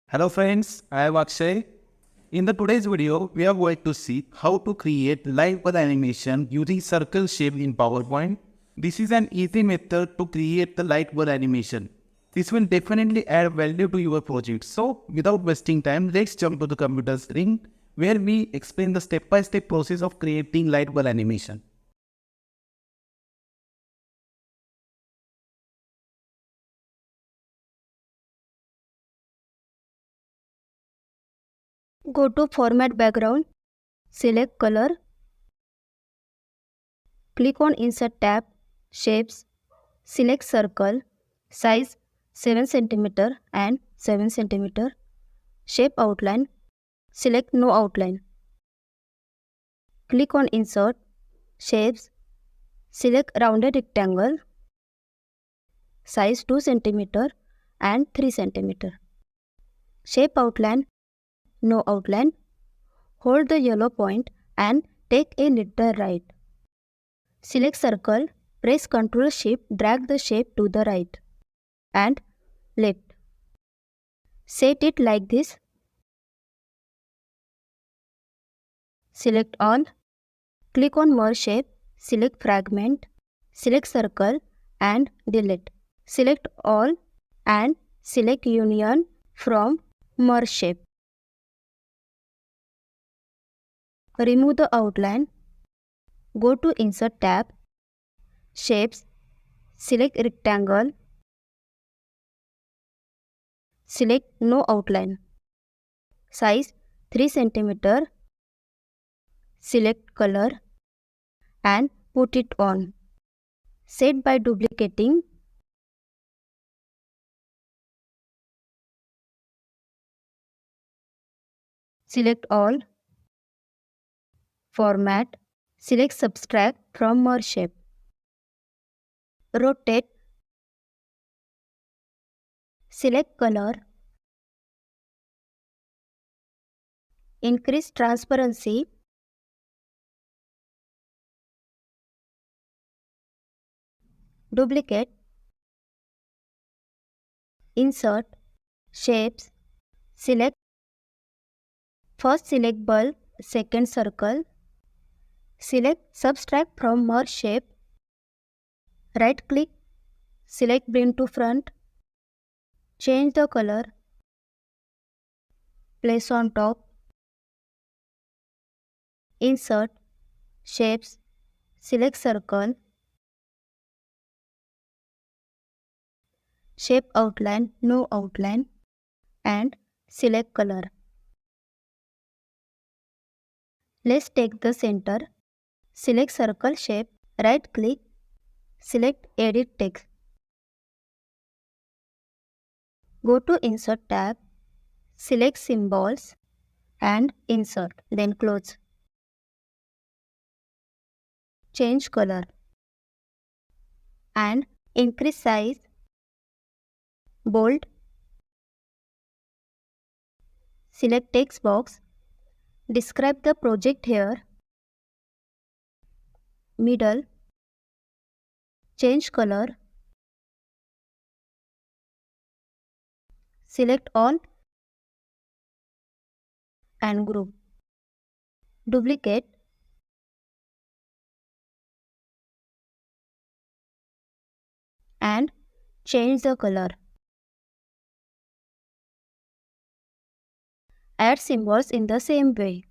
Hello friends, I am Akshay. In the today's video, we are going to see how to create live bird animation using circle shape in PowerPoint. This is an easy method to create the light bird animation. This will definitely add value to your project. So without wasting time, let's jump to the computer screen where we explain the step-by-step process of creating light bird animation. Go to Format Background, select Color, click on Insert tab, Shapes, select Circle, size 7 cm and 7 cm, Shape Outline, select No Outline. Click on Insert, Shapes, select Rounded Rectangle, size 2 cm and 3 cm. Shape Outline, No Outline. Hold the yellow point and take a little right. Select circle, press Ctrl Shift, drag the shape to the right and left. Set it like this. Select all. Click on Merge Shape, select Fragment, select Circle and delete. Select all and select Union from Merge Shape. Remove the outline. Go to Insert tab, Shapes, select Rectangle, select No Outline, size 3 cm, select Color and put it on. Set by duplicating. Select all. Format. Select Subtract from Merge Shape. Rotate. Select Color. Increase transparency. Duplicate. Insert. Shapes. Select. First select bulb, second circle. Select Subtract from Merge Shape. Right click. Select Bring to Front. Change the color. Place on top. Insert. Shapes. Select Circle. Shape Outline, No Outline and select Color. Let's take the center. Select circle shape, right click, select Edit Text. Go to Insert tab, select Symbols and Insert, then close. Change color and increase size, bold. Select text box, describe the project here, middle, change color, select all and group. Duplicate, and change the color. Add symbols in the same way.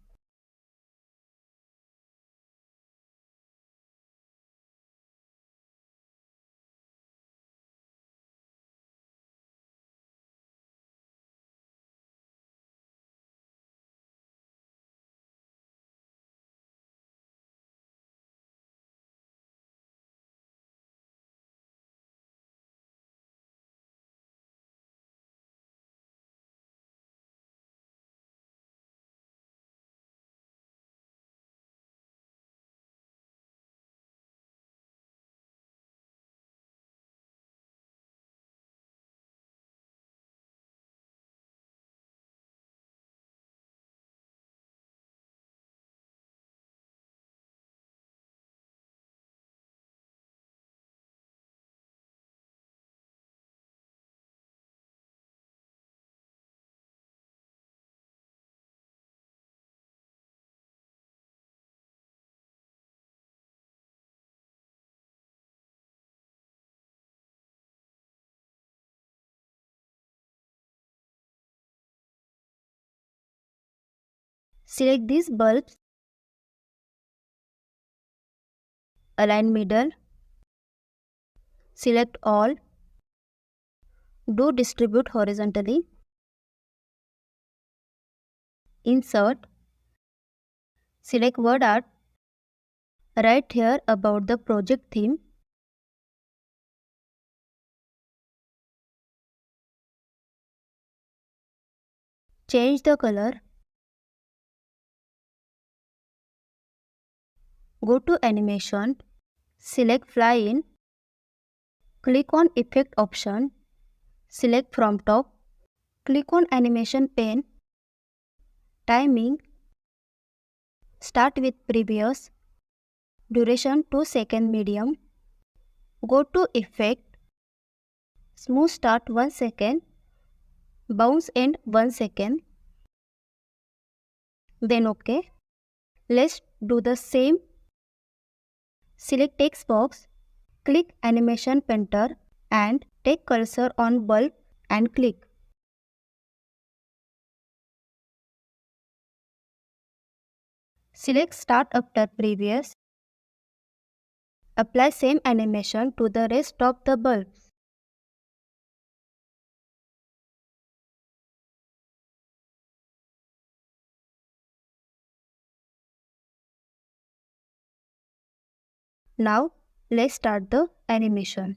Select these bulbs, align middle, select all, do distribute horizontally, insert, select word art, write here about the project theme, change the color, go to animation, select fly in, click on effect option, select from top, click on animation pane, timing, start with previous, duration 2 second medium, go to effect, smooth start 1 second, bounce end 1 second, then OK. Let's do the same. Select text box, click animation painter and take cursor on bulb and click. Select start after previous. Apply same animation to the rest of the bulbs. Now let's start the animation.